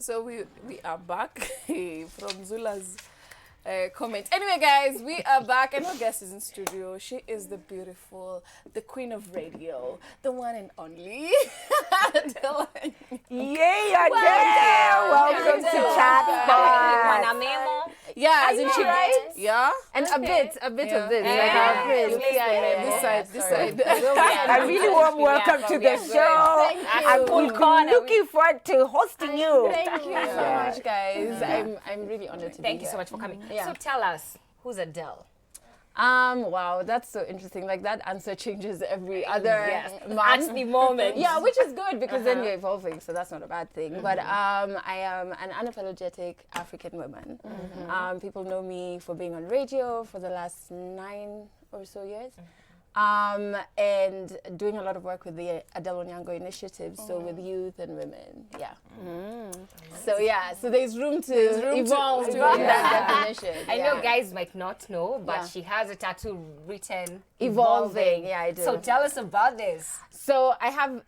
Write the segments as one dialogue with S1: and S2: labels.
S1: So we are back from Zula's comment. Anyway, guys, we are back, and our guest is in studio. She is the beautiful, the queen of radio, the one and only Adelle.
S2: Yay, Adelle! Welcome to Chatspot.
S1: Yeah, as in she
S2: right?
S1: Yeah,
S3: And a bit of this,
S1: Yeah.
S3: like our friends.
S1: this side.
S2: A really warm welcome to the show.
S3: Thank you.
S2: And we've been looking forward to hosting you.
S1: Thank you so much, guys. I'm really honored to be here.
S4: Thank you so much for coming.
S1: Yeah.
S4: So tell us, who's Adelle?
S3: Wow, that's so interesting. Like that answer changes every other month.
S4: At the moment.
S3: Yeah, which is good because then you're evolving, so that's not a bad thing. But I am an unapologetic African woman. People know me for being on radio for the last 9 or so years. And doing a lot of work with the Adelle Onyango initiative, so with youth and women, so there's room to evolve that definition.
S4: I know guys might not know, but she has a tattoo written
S3: Evolving, yeah, I do.
S4: So tell us about this.
S3: So I have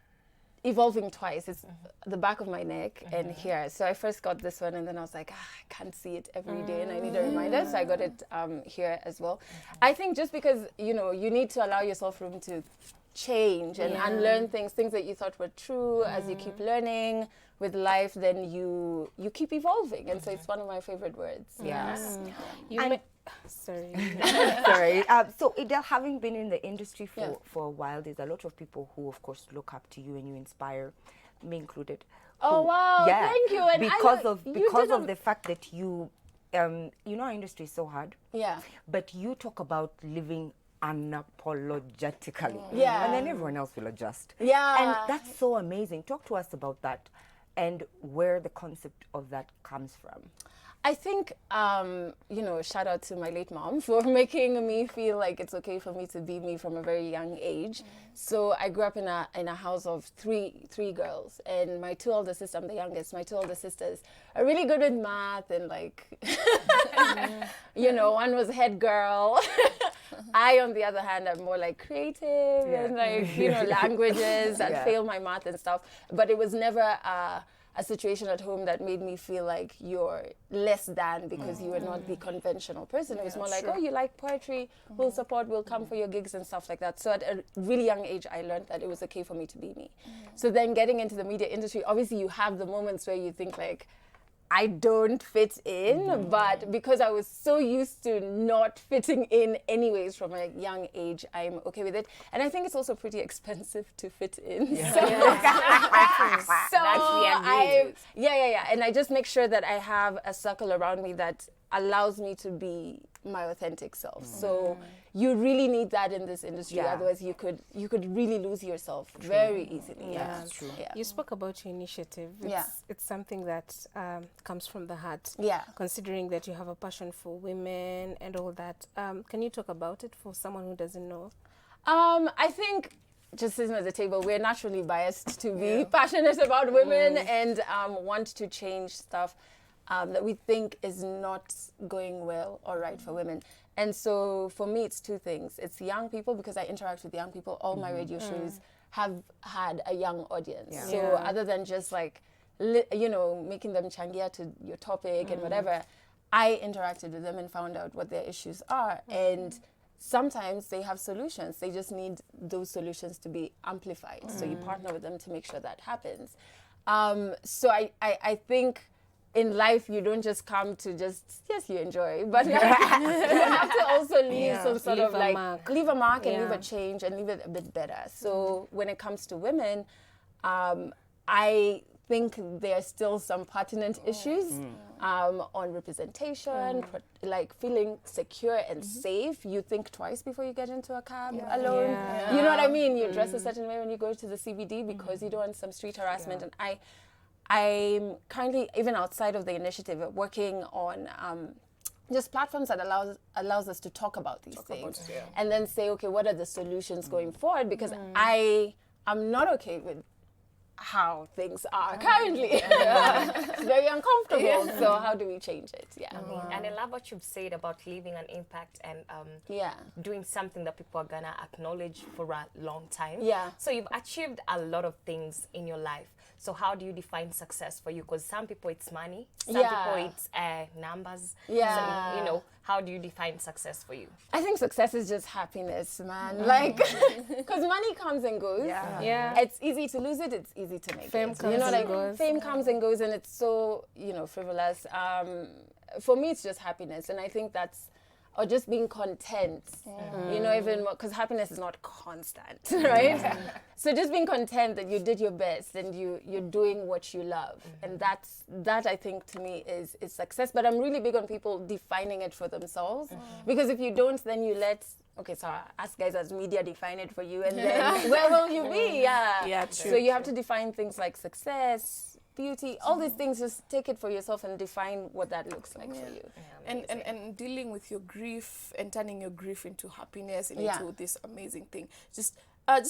S3: evolving twice. It's the back of my neck and here. So I first got this one and then I was like, I can't see it every day and I need a reminder. So I got it here as well. I think just because, you need to allow yourself room to change and unlearn things that you thought were true. As you keep learning with life, then you keep evolving. And so it's one of my favorite words.
S2: Sorry. So Adelle, having been in the industry for a while, there's a lot of people who, of course, look up to you and you inspire, me included.
S3: Oh, wow. Thank you. And
S2: because of the fact that you our industry is so hard.
S3: Yeah.
S2: But you talk about living unapologetically.
S3: Yeah.
S2: And then everyone else will adjust.
S3: Yeah.
S2: And that's so amazing. Talk to us about that and where the concept of that comes from.
S3: I think, shout out to my late mom for making me feel like it's okay for me to be me from a very young age. So I grew up in a house of three girls, and my two older sisters, I'm the youngest, my two older sisters are really good with math and one was head girl. I, on the other hand, am more like creative and languages and fail my math and stuff. But it was never a situation at home that made me feel like you're less than because you were not the conventional person. It was more like, oh, you like poetry, we'll support, we'll come for your gigs and stuff like that. So at a really young age, I learned that it was okay for me to be me. So then getting into the media industry, obviously you have the moments where you think like, I don't fit in, but because I was so used to not fitting in anyways from a young age, I'm okay with it. And I think it's also pretty expensive to fit in. Yeah. And I just make sure that I have a circle around me that allows me to be my authentic self. So you really need that in this industry. Otherwise you could really lose yourself very easily.
S2: That's true.
S5: You spoke about your initiative. It's something that comes from the heart. Considering that you have a passion for women and all that. Can you talk about it for someone who doesn't know?
S3: I think just sitting at the table, we're naturally biased to be passionate about women and want to change stuff that we think is not going well or right for women. And so for me, it's two things. It's young people, because I interact with young people. All my radio shows have had a young audience. So other than just making them changia to your topic and whatever, I interacted with them and found out what their issues are. And sometimes they have solutions. They just need those solutions to be amplified. So you partner with them to make sure that happens. So I think in life, you don't just come to you enjoy, but you have to also leave some sort of leave a mark and leave a change and leave it a bit better. So when it comes to women, I think there are still some pertinent issues on representation, like feeling secure and safe. You think twice before you get into a cab alone. You know what I mean? You dress a certain way when you go to the CBD because you don't want some street harassment. And I'm currently, even outside of the initiative, working on just platforms that allows us to talk about these things and then say, okay, what are the solutions going forward? Because I am not okay with how things are currently. It's very uncomfortable. So how do we change it?
S4: And I love what you've said about leaving an impact and doing something that people are gonna acknowledge for a long time. So you've achieved a lot of things in your life. So how do you define success for you? Because some people it's money, some people it's numbers.
S3: Yeah.
S4: So, you know, how do you define success for you?
S3: I think success is just happiness, man. Like, because money comes and goes.
S5: Yeah.
S3: It's easy to lose it. It's easy to make
S5: Fame
S3: it.
S5: comes and goes.
S3: Fame comes and goes, and it's so, you know, frivolous. For me, it's just happiness, and I think that's, or just being content. You know, even because happiness is not constant, right? So just being content that you did your best and you're doing what you love, and that I think to me is success. But I'm really big on people defining it for themselves, because if you don't, then you let. Okay, so us guys as media define it for you, and then where will you be?
S1: Yeah, true.
S3: So you have to define things like success, beauty, all these things. Just take it for yourself and define what that looks like for you.
S1: And dealing with your grief and turning your grief into happiness and into this amazing thing. Just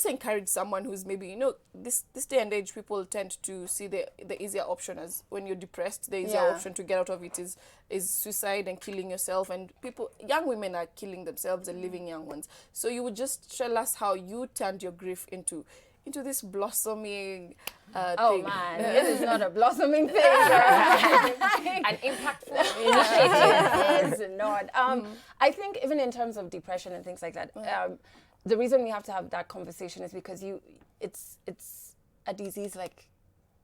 S1: encourage someone who's maybe, you know, this day and age, people tend to see the easier option as when you're depressed, the easier option to get out of it is suicide and killing yourself. And young women are killing themselves and leaving young ones. So you would just tell us how you turned your grief into this blossoming thing.
S3: Man, this is not a blossoming thing.
S4: An impactful
S3: It is not. I think even in terms of depression and things like that, the reason we have to have that conversation is because it's a disease like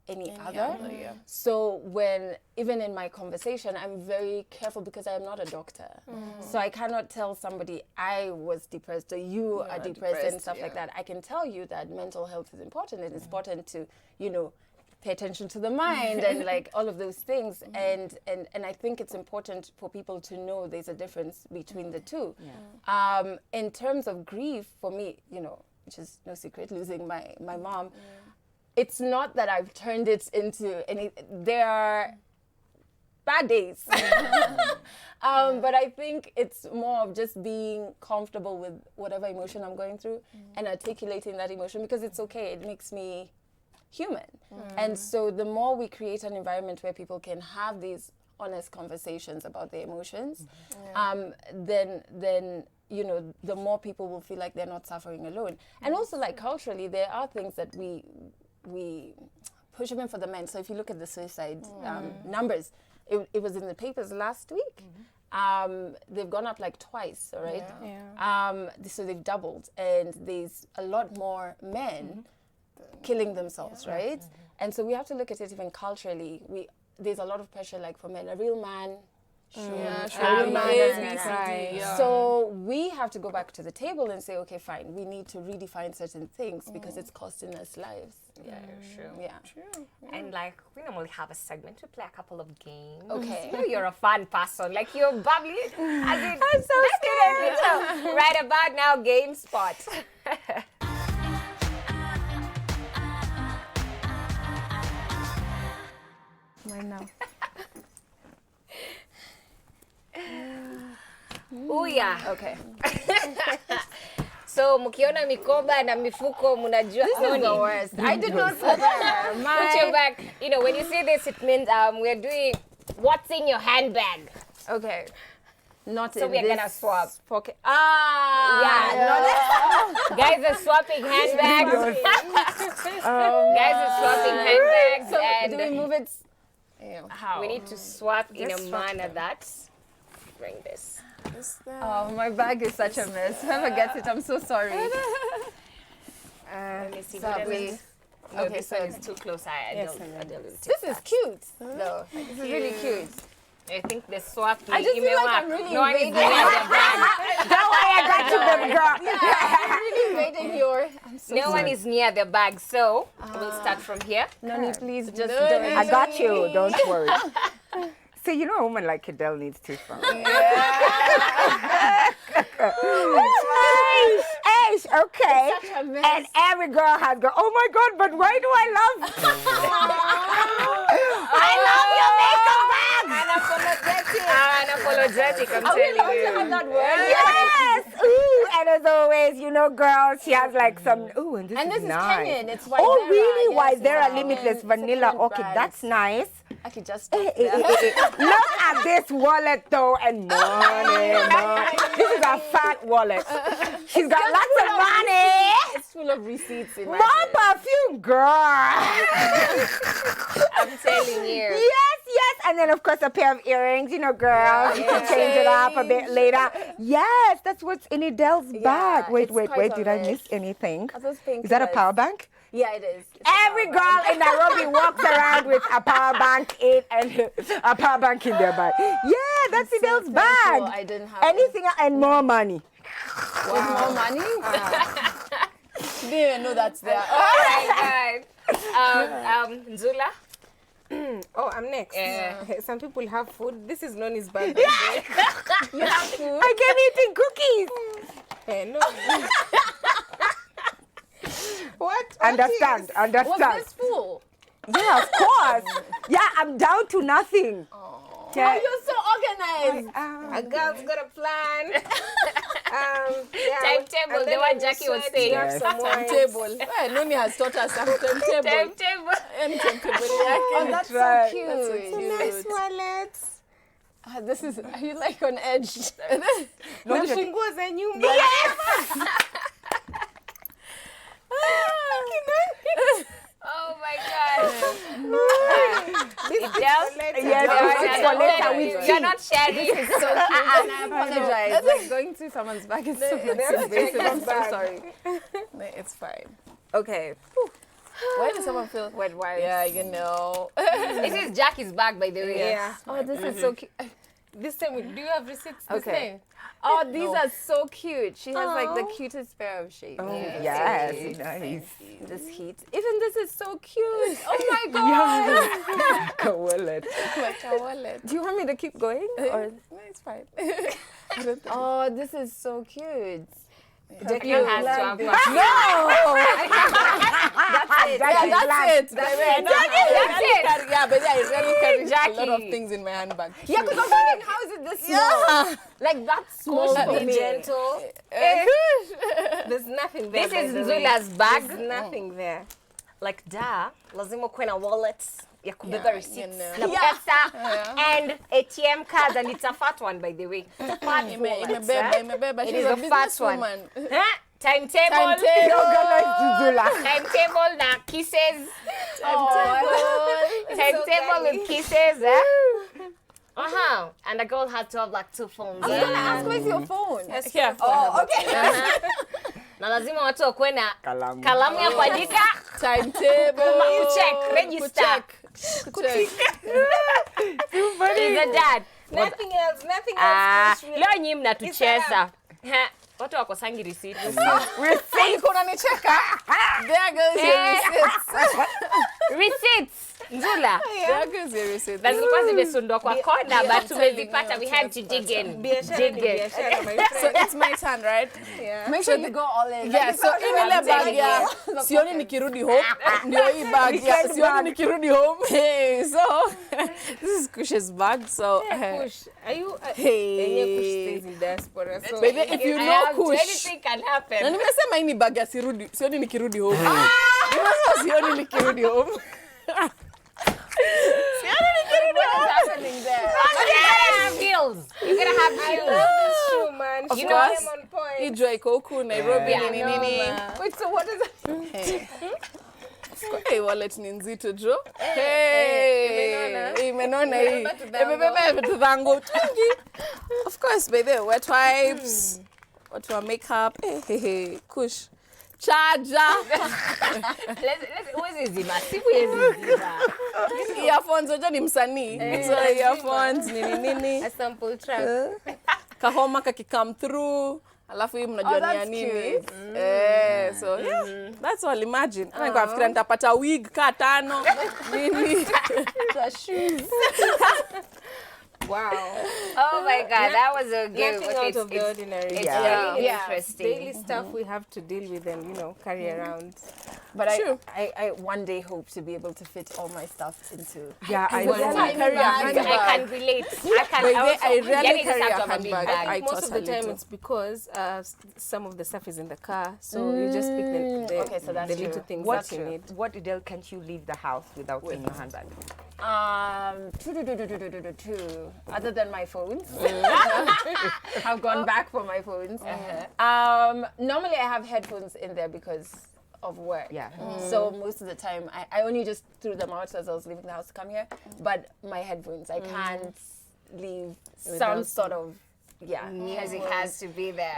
S3: any other. So even in my conversation, I'm very careful because I am not a doctor. So I cannot tell somebody I was depressed or you are depressed and stuff like that. I can tell you that mental health is important, and it's important to, you know, pay attention to the mind and like all of those things. And I think it's important for people to know there's a difference between the two. In terms of grief, for me, you know, which is no secret, losing my mom, it's not that I've turned it into any, there are bad days. But I think it's more of just being comfortable with whatever emotion I'm going through and articulating that emotion, because it's okay. It makes me human. And so the more we create an environment where people can have these honest conversations about their emotions, then you know, the more people will feel like they're not suffering alone. And also, like, culturally, there are things that we push even for the men. So if you look at the suicide numbers, it was in the papers last week. They've gone up like twice, all right? So they've doubled, and there's a lot more men killing themselves, right? And so we have to look at it even culturally. There's a lot of pressure, like, for men. A real man So we have to go back to the table and say, okay, fine, we need to redefine certain things because it's costing us lives.
S4: True. And like, we normally have a segment to play a couple of games.
S3: Okay.
S4: You know, you're a fun person. Like, you're bubbly. As in, I'm so scared. So, right about now, Game Spot.
S3: Mine now.
S4: Uya.
S3: Okay.
S4: So, mkiona mikoba na mifuko, munajua.
S3: This is the worst. I did not say that.
S4: Put your back. You know, when you say this, it means we're doing what's in your handbag.
S3: Okay. Not
S4: so
S3: in
S4: we're
S3: this
S4: gonna swap.
S3: Pocket.
S4: Guys are swapping handbags. Guys are swapping handbags.
S3: So
S4: and
S3: do we move it?
S4: How? We need to swap in a manner that. Bring this.
S3: Oh, my bag is such a mess. Whoever gets it, I'm so sorry.
S4: Let me see.
S3: No,
S4: okay, so it's too close.
S3: This is cute, though. This is really cute.
S4: I think the swap.
S3: I just feel like I'm really
S4: no one is
S3: invading.
S2: Don't worry, I got you, baby girl.
S3: Yeah, I'm really invading your.
S4: No one is near the bag, so we'll start from here.
S3: Noni, please just.
S2: I got you. Don't worry. So you know, a woman like Adele needs two phones. Okay. And every girl has go, oh my God, but why do I love I love your makeup bag!
S4: Unapologetic, I'm telling you.
S3: That word.
S2: Yes! Ooh, and as always, you know, girls, she has like some, ooh, and this is
S3: is
S2: nice.
S3: Kenyan. It's
S2: Oh, really?
S3: Yes,
S2: Why? They're a limitless vanilla orchid. That's nice.
S3: I could just
S2: Look at this wallet though, and money. This is a fat wallet. She's got lots of money.
S3: It's full of receipts in my
S2: More perfume, girl.
S4: I'm telling you.
S2: Yes, and then of course a pair of earrings, you know, girl. You can change it up a bit later. Yes, that's what's in Adele's bag. Wait, did I miss anything? Is that a power bank?
S3: Yeah, it is.
S2: Every girl in Nairobi walks around with a power bank in their bag. Yeah, that's Adele's bag.
S3: I didn't have
S2: anything and more money.
S3: With more money?
S1: Didn't even know that's there.
S4: Oh my God. Nzula?
S5: Oh, I'm next. Some people have food. This is Noni's bag.
S2: You have food? I can eat cookies.
S5: No. What?
S2: Understand.
S3: Was this full?
S2: Yeah, of course. Yeah, I'm down to nothing.
S3: Oh, you're so organized.
S5: A girl's got a plan.
S4: Timetable, the one Jackie was saying.
S1: Timetable. Noni has taught us some timetable.
S4: Timetable.
S3: Oh, that's
S2: right.
S3: so cute.
S1: That's so cute.
S5: Nice wallet.
S3: This is, are you like on edge?
S5: Na funguo za nyumba.
S4: Oh my God. You're not sharing.
S3: So cute. And I apologize. Like going through someone's bag is so invasive. I'm so sorry.
S1: No, it's fine.
S3: Okay.
S1: Why does someone feel
S3: Wet wipes.
S1: Yeah, you know.
S4: This is Jackie's bag, by the way.
S5: Yeah.
S3: Oh, this is so cute.
S5: This time, do you have receipts? This
S3: Okay.
S5: time?
S3: Oh, these are so cute. She has like the cutest pair of shades.
S2: Oh, yes, nice.
S3: This heat. Even this is so cute. Oh my God.
S2: A wallet.
S1: Like a wallet.
S3: Do you want me to keep going? Or?
S1: No, it's fine.
S3: Oh, this is so cute.
S4: Jackie has to have
S1: No!
S2: That's it.
S1: That's it.
S4: That's it.
S1: Yeah, but I really carry a lot of
S4: Jackie.
S1: things in my handbag.
S3: Yeah, because I'm thinking, how is it this small? Like that's small for
S4: Be
S3: me.
S4: gentle.
S5: There's nothing there.
S4: This
S5: by
S4: is
S5: the way.
S4: Nzula's bag.
S5: There's nothing there.
S4: Like lazima kuwe na wallet ya kubeba receipts
S1: you know.
S4: na pesa and ATM cards, and it's a fat one, by the way. It's a fat wallet.
S1: Imebeba.
S4: It
S1: She's
S4: is
S1: a
S4: a fat one.
S1: businesswoman.
S4: Timetable. Timetable na kisses. Timetable with kisses. And a girl had to have like 2 phones.
S3: I was gonna ask, where's your phone?
S1: Here.
S3: Oh, okay.
S4: Na lazima watu wakuwe na
S2: Kalamu.
S4: kalamu ya kuandika.
S1: Timetable.
S4: Check, register. Is a dad.
S5: Nothing else. Nothing else.
S4: Leo nyinyi mnatucheza. Watu wakosangi receipt.
S1: Kuna nicheka. There goes your receipts.
S4: Receipts. Nzula.
S1: There goes your receipts.
S4: Na zilikuwa zimesundwa kwa kona, but tumezipata. We had to dig in.
S1: So it's my turn, right?
S5: Yeah.
S3: Make sure you go all in.
S1: Yeah, so in ile bag ya sioni nikirudi home ndio hii bag ya sioni nikirudi home. Hey, so this is Kush's bag. So
S5: Kush, are you?
S1: hey,
S5: Kush stays in diaspora. So
S1: baby, if you know Kush,
S4: Anything can happen.
S1: na nimesema hii ni bag ya sioni nikirudi home. Nimesema sioni nikirudi home.
S3: What's happening there?
S4: You're gonna have bills. You're gonna have bills.
S5: It's true, man.
S1: Of
S5: You
S1: course.
S5: know I'm on point.
S1: Ijua iko huku Nairobi nini.
S3: Wait, so what is it?
S1: Hey, wallet ni nzito jo. Hey, imenona hii. Imebeba vitu zangu tungi. Of course, by the wet wipes, watu wa makeup. Hey, Kush. Charger.
S4: Huwezi zima. Siku yezi zima.
S1: Earphones, unajua ni msanii. So earphones, nini.
S5: A sample track.
S1: Kahoma kakikam through. Alafu hii mnajua ni ya nini. So yeah, that's all. Imagine. Ana nikafikiria nitapata wig ka 5 nini.
S3: The shoes.
S5: Wow.
S4: Oh my God, that was a good.
S5: Nothing out of the ordinary.
S4: It's
S2: Yeah.
S4: very
S3: Yeah.
S4: interesting.
S5: Daily stuff we have to deal with and, carry around.
S3: But I one day hope to be able to fit all my stuff into.
S2: Yeah, I
S4: can relate.
S5: I rarely carry a
S4: handbag.
S5: handbag. I think most of the time it's because some of the stuff is in the car, so you just pick the little things that you need.
S2: What, Adele, can't you leave the house without in your handbag?
S3: Other than my phones. I've gone back for my phones. Normally I have headphones in there because of work.
S2: Yeah.
S3: So most of the time I only just threw them out as I was leaving the house to come here. But my headphones, I can't leave some sort of
S4: music has to be there.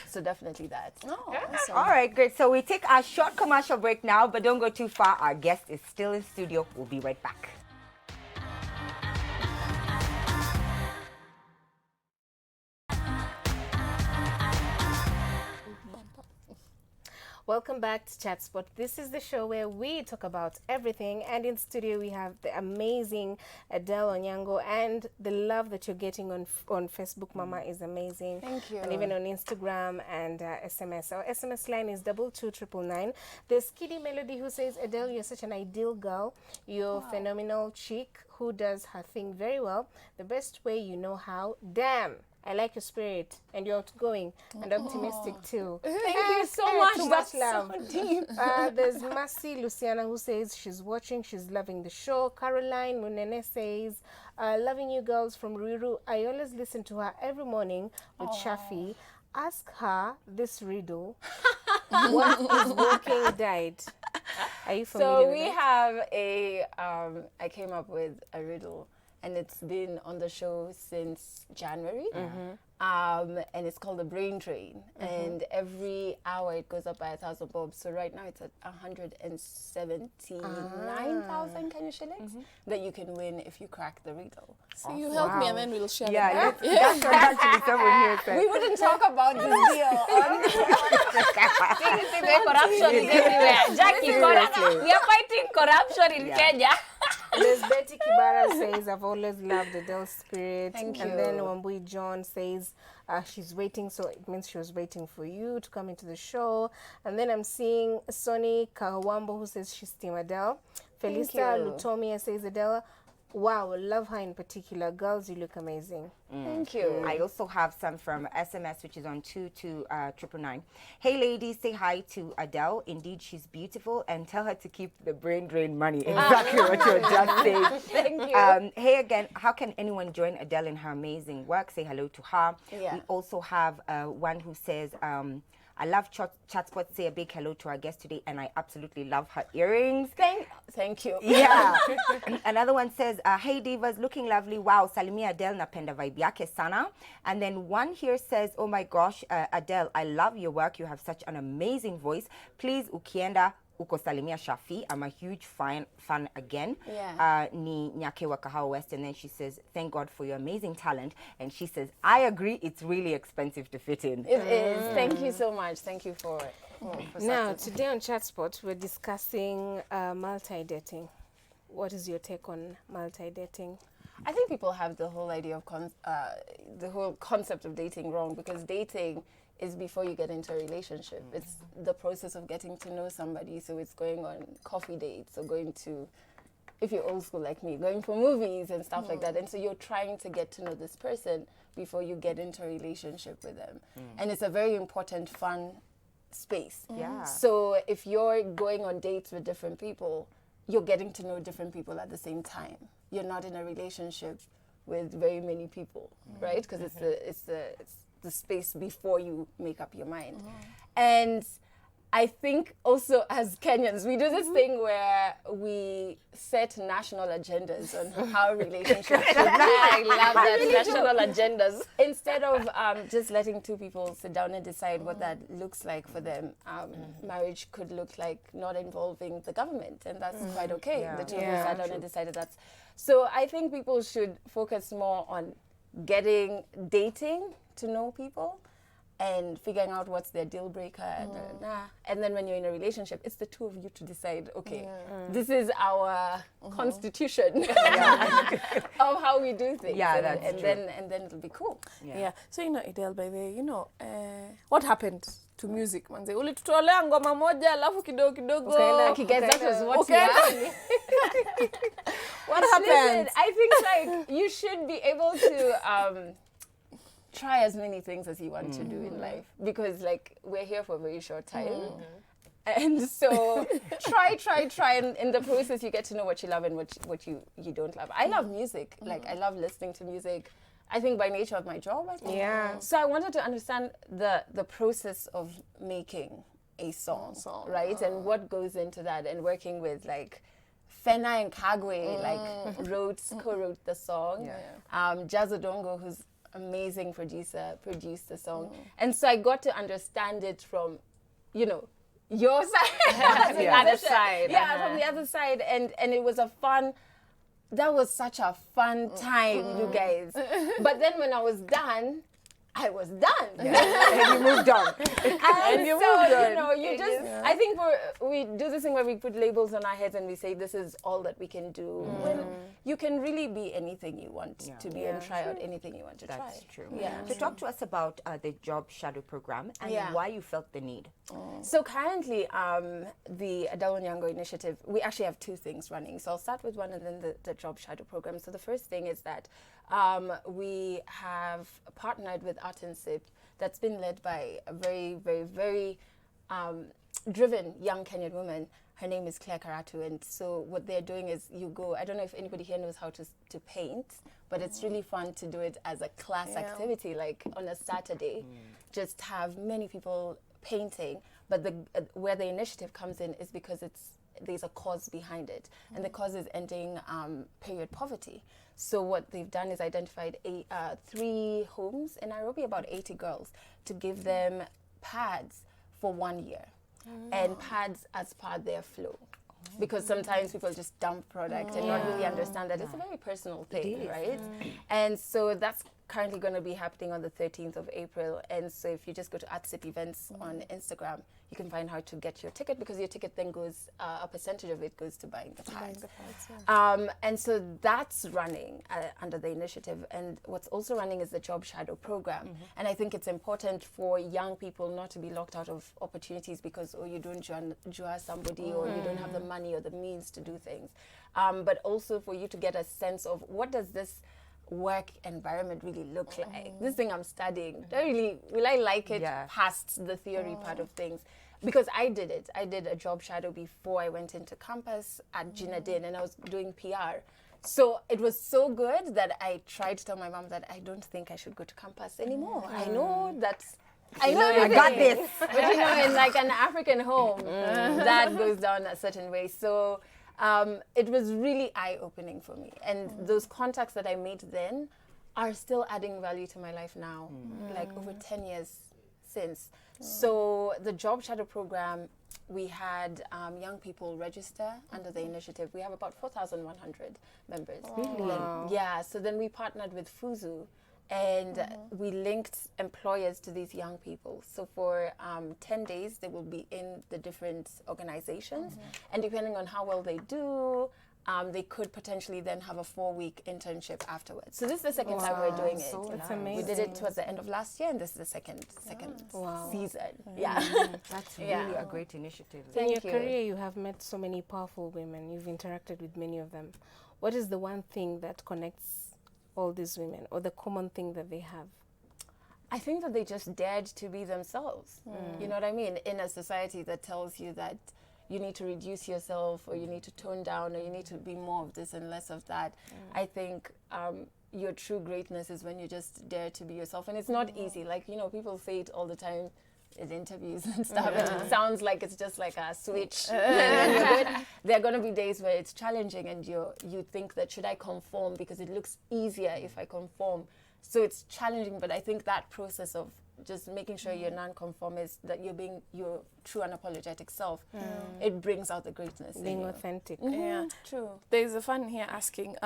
S3: So definitely that.
S2: Awesome. All right, great. So we take our short commercial break now, but don't go too far. Our guest is still in studio. We'll be right back.
S5: Welcome back to Chatspot. This is the show where we talk about everything, and in studio we have the amazing Adelle Onyango, and the love that you're getting on Facebook, Mama, is amazing.
S3: Thank you.
S5: And even on Instagram and SMS. Our SMS line is 22999. There's Kiddy Melody who says, Adelle, you're such an ideal girl. You're a phenomenal chick who does her thing very well. The best way you know how. Damn. I like your spirit, and you're outgoing and optimistic too.
S3: Thank you so much.
S5: Too much love. So deep. There's Mercy Luciana who says she's watching, she's loving the show. Caroline Munene says, loving you girls from Riru. I always listen to her every morning with Shafi. Ask her this riddle. What is walking died? Are you familiar
S3: So
S5: with
S3: we
S5: it?
S3: have I came up with a riddle. And it's been on the show since January. And it's called the Brain Drain. And every hour it goes up by 1,000 bobs. So right now it's at 179,000 Kenya shillings that you can win if you crack the riddle.
S1: So you help me and then we'll share
S2: That's what actually someone here said.
S3: We wouldn't talk about this deal.
S4: Corruption is everywhere. Jackie, we are fighting corruption in Kenya.
S5: There's Betty Kibara says, I've always loved Adele's spirit.
S3: Thank
S5: And
S3: you.
S5: then Wambui John says, she's waiting, so it means she was waiting for you to come into the show. And then I'm seeing Sonny Kawambo who says she's Team Adele. Felista Lutomia says, Adele, wow, love her in particular. Girls, you look amazing.
S3: Thank you.
S2: I also have some from SMS, which is on 22999. Hey, ladies, say hi to Adele. Indeed, she's beautiful, and tell her to keep the brain drain money. Exactly what you're just saying.
S3: Thank you.
S2: Hey, again, how can anyone join Adele in her amazing work? Say hello to her.
S3: Yeah.
S2: We also have one who says, I love Chatspot. Say a big hello to our guest today, and I absolutely love her earrings.
S3: Thank you.
S2: Yeah. Another one says, hey divas, looking lovely. Wow, Salimia Adele napenda vibe yake sana. And then one here says, oh my gosh, Adele, I love your work. You have such an amazing voice. Please, ukienda uko Salimia Shafi. I'm a huge fan again.
S3: Yeah.
S2: Ni Nyake wa Kahawa West. And then she says, thank God for your amazing talent. And she says, I agree, it's really expensive to fit in.
S3: It is. Thank you so much. Thank you for
S5: Now, today on Chatspot, we're discussing multi-dating. What is your take on multi-dating?
S3: I think people have the whole idea of the whole concept of dating wrong, because dating is before you get into a relationship. It's the process of getting to know somebody. So it's going on coffee dates or going to, if you're old school like me, going for movies and stuff like that. And so you're trying to get to know this person before you get into a relationship with them. And it's a very important, fun space.
S2: Yeah.
S3: So if you're going on dates with different people, you're getting to know different people at the same time. You're not in a relationship with very many people, right? Because it's the space before you make up your mind. And I think also as Kenyans, we do this thing where we set national agendas on how relationships should be.
S4: I love that. National agendas.
S3: Instead of just letting two people sit down and decide what that looks like for them, marriage could look like not involving the government, and that's quite okay.
S2: Yeah.
S3: The two people sat down and decided that's. So I think people should focus more on dating to know people and figuring out what's their deal breaker. And then when you're in a relationship, it's the two of you to decide, okay, this is our constitution of how we do things.
S2: Yeah,
S3: and,
S2: that's
S3: and
S2: true.
S3: then it'll be cool.
S1: Yeah. So, Adele, by the way, what happened to music manze. Ulitutolea ngoma moja alafu kidogo.
S3: Okay, guys, that was what you asked.
S1: What happened?
S3: Listen, I think like you should be able to try as many things as you want to do in life, because like we're here for a very short time. And so try, and in the process you get to know what you love and what you don't love. I love music. Like I love listening to music. I think by nature of my job, I think.
S5: Yeah.
S3: So I wanted to understand the process of making a song, right? And what goes into that, and working with like Fena and Kagwe, like co-wrote the song. Jazz Odongo, who's amazing producer, produced the song. And so I got to understand it from, you know, your side.
S4: The other side.
S3: Yeah, from the other side. And it was that was such a fun time, you guys. But then when I was done, I was done.
S2: And you moved on.
S3: And you know, you just, I think we do this thing where we put labels on our heads and we say this is all that we can do. When you can really be anything you want to be and try out anything you want to try.
S2: That's true.
S3: Yeah.
S2: So talk to us about the Job Shadow Program and why you felt the need.
S3: So currently, the Adelle Onyango initiative, we actually have two things running. So I'll start with one and then the Job Shadow Program. So the first thing is that we have partnered with Art and Sip that's been led by a very, very, very driven young Kenyan woman. Her name is Claire Karatu. And so what they're doing is you go, I don't know if anybody here knows how to paint, but it's really fun to do it as a class activity, like on a Saturday, just have many people painting. But where the initiative comes in is because there's a cause behind it, and the cause is ending period poverty. So what they've done is identified 3 homes in Nairobi, about 80 girls, to give them pads for 1 year, and pads as part their flow. Because sometimes people just dump product and not really understand that it's a very personal thing, right? And so that's currently going to be happening on the 13th of April. And so if you just go to @Sip Events on Instagram, you can find how to get your ticket, because your ticket then goes, a percentage of it goes to buying the pads. And so that's running under the initiative. And what's also running is the Job Shadow Program. And I think it's important for young people not to be locked out of opportunities because, you don't join somebody or you don't have the money or the means to do things. But also for you to get a sense of what does this work environment really look like. This thing I'm studying, will I like it past the theory part of things? Because I did it. I did a job shadow before I went into campus at Gina Din, and I was doing PR. So it was so good that I tried to tell my mom that I don't think I should go to campus anymore. I know that I got this. But you know, in like an African home, that goes down a certain way. So it was really eye-opening for me. And those contacts that I made then are still adding value to my life now, like over 10 years since. So the Job Shadow Program, we had young people register under the initiative. We have about 4,100 members.
S2: Really?
S3: Wow. Yeah, so then we partnered with Fuzu, and we linked employers to these young people. So for 10 days, they will be in the different organizations. And depending on how well they do, they could potentially then have a 4-week internship afterwards. So this is the second time we're doing it.
S5: That's amazing.
S3: We did it towards the end of last year, and this is the second season. Yeah.
S2: That's really a great initiative.
S5: In your career, you have met so many powerful women. You've interacted with many of them. What is the one thing that connects all these women, or the common thing that they have?
S3: I think that they just dared to be themselves. You know what I mean? In a society that tells you that you need to reduce yourself, or you need to tone down, or you need to be more of this and less of that. I think your true greatness is when you just dare to be yourself. And it's not easy. Like, you know, people say it all the time in interviews and stuff, and it sounds like it's just like a switch. And you're good. There are going to be days where it's challenging, and you think that, should I conform? Because it looks easier if I conform. So it's challenging, but I think that process of just making sure you're non-conformist, that you're being your true unapologetic self, it brings out the greatness
S5: Being
S3: in you.
S5: authentic.
S1: Yeah, true. There's a fan here asking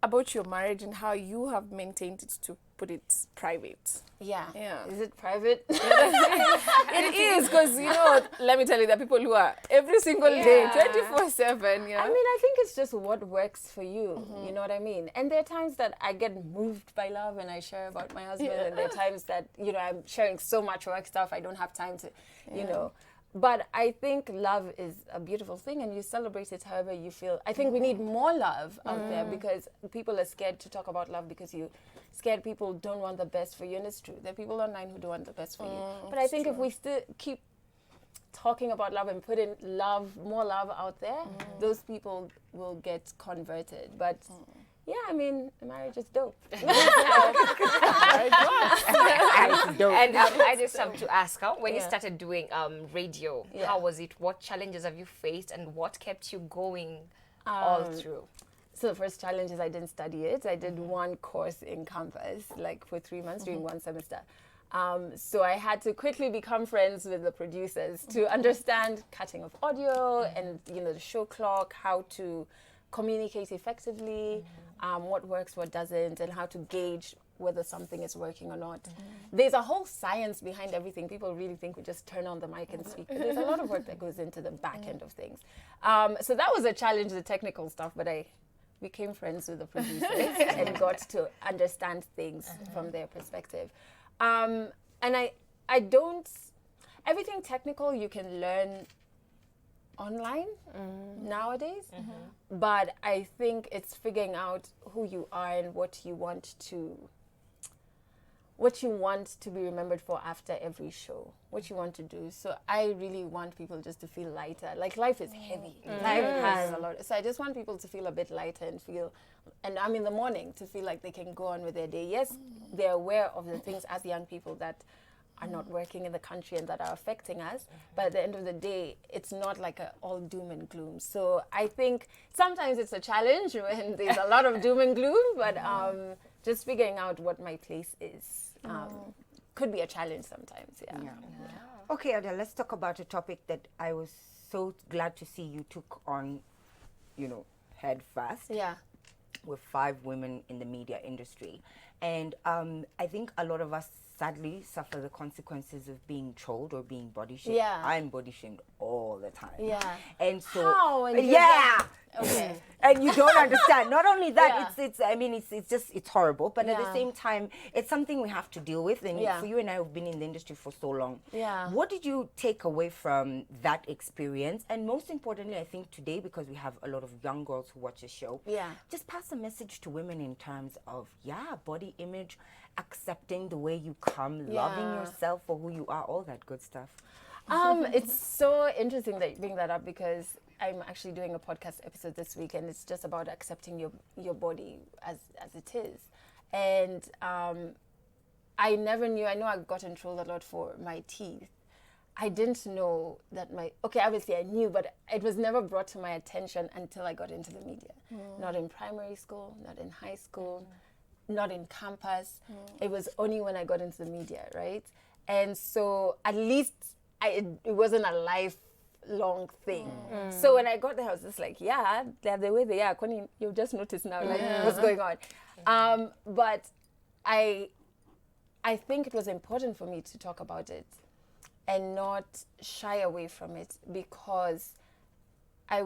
S1: about your marriage and how you have maintained it put it private.
S3: Yeah.
S1: Yeah.
S3: Is it private?
S1: It is, because, you know, let me tell you, there are people who are every single day, 24/7, you know.
S3: I mean, I think it's just what works for you. You know what I mean? And there are times that I get moved by love and I share about my husband. And there are times that, you know, I'm sharing so much work stuff, I don't have time to, you know. But I think love is a beautiful thing, and you celebrate it however you feel. I think we need more love out there, because people are scared to talk about love because you scared people don't want the best for you. And it's true. There are people online who don't want the best for you. But I think if we still keep talking about love and putting more love out there, those people will get converted. But yeah, I mean, marriage is dope.
S4: And I just have to ask, when you started doing radio, how was it? What challenges have you faced, and what kept you going all through?
S3: So the first challenge is I didn't study it. I did one course in campus, like for 3 months during one semester. So I had to quickly become friends with the producers to understand cutting of audio and, you know, the show clock, how to communicate effectively, what works, what doesn't, and how to gauge whether something is working or not. There's a whole science behind everything. People really think we just turn on the mic and speak, but there's a lot of work that goes into the back end of things. So that was a challenge, the technical stuff, but I became friends with the producers and got to understand things from their perspective. And I don't, everything technical you can learn online nowadays, but I think it's figuring out who you are and what you want to be remembered for after every show, what you want to do. So I really want people just to feel lighter. Like, life is heavy. Life has a lot. So I just want people to feel a bit lighter and I'm in the morning to feel like they can go on with their day. Yes, they're aware of the things as young people that are not working in the country and that are affecting us. But at the end of the day, it's not like all doom and gloom. So I think sometimes it's a challenge when there's a lot of doom and gloom, but just figuring out what my place is could be a challenge sometimes.
S2: Okay, Adelle, let's talk about a topic that I was so glad to see you took on, you know, head first.
S3: Yeah.
S2: With 5 women in the media industry. And I think a lot of us sadly suffer the consequences of being trolled or being body shamed.
S3: Yeah.
S2: I'm body shamed all the time.
S3: Yeah.
S2: And so
S3: How? And
S2: okay. And you don't understand. Not only that, it's horrible, but at the same time, it's something we have to deal with. And for you and I who've been in the industry for so long.
S3: Yeah.
S2: What did you take away from that experience? And most importantly, I think today, because we have a lot of young girls who watch the show, just pass a message to women in terms of body image, accepting the way you come, loving yourself for who you are, all that good stuff.
S3: It's so interesting that you bring that up, because I'm actually doing a podcast episode this week, and it's just about accepting your body as it is. And I never knew. I know I got in trouble a lot for my teeth. I didn't know that obviously I knew, but it was never brought to my attention until I got into the media. Not in primary school, not in high school, not in campus. It was only when I got into the media, right? And so at least it wasn't a lifelong thing. So when I got there, I was just like, they're the way they are. You'll just notice now, like, what's going on. But I think it was important for me to talk about it and not shy away from it, because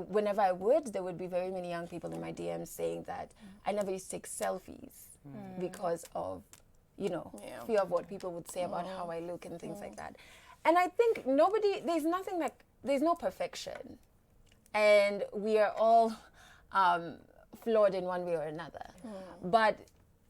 S3: whenever I would, there would be very many young people in my DMs saying that I never used to take selfies because of, fear of what people would say about how I look and things like that. And I think there's no perfection. And we are all flawed in one way or another. But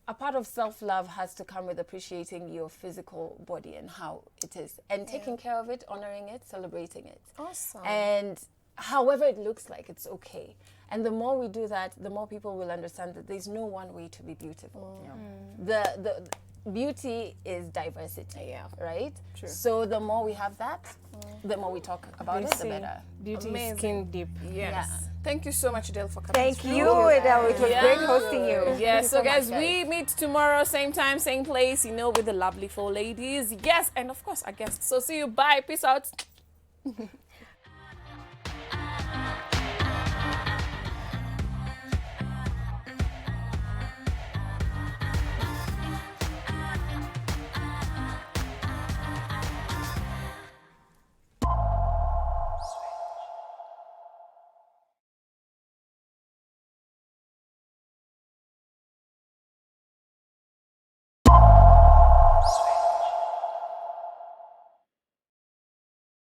S3: a part of self-love has to come with appreciating your physical body and how it is, and taking care of it, honoring it, celebrating it.
S1: Awesome.
S3: And however it looks like, it's okay. And the more we do that, the more people will understand that there's no one way to be beautiful. The beauty is diversity, right?
S1: True.
S3: So the more we have that, the more we talk about it, the better.
S5: Beauty
S1: Amazing.
S5: is skin deep.
S1: Yes. Thank you so much, Adelle, for coming.
S2: Thank you, Adelle. It was great hosting you.
S1: Yeah,
S3: Thank you
S1: so
S3: so
S1: guys,
S3: much,
S1: we meet tomorrow, same time, same place, with the lovely 4 ladies. Yes, and of course, our guests. So see you. Bye. Peace out.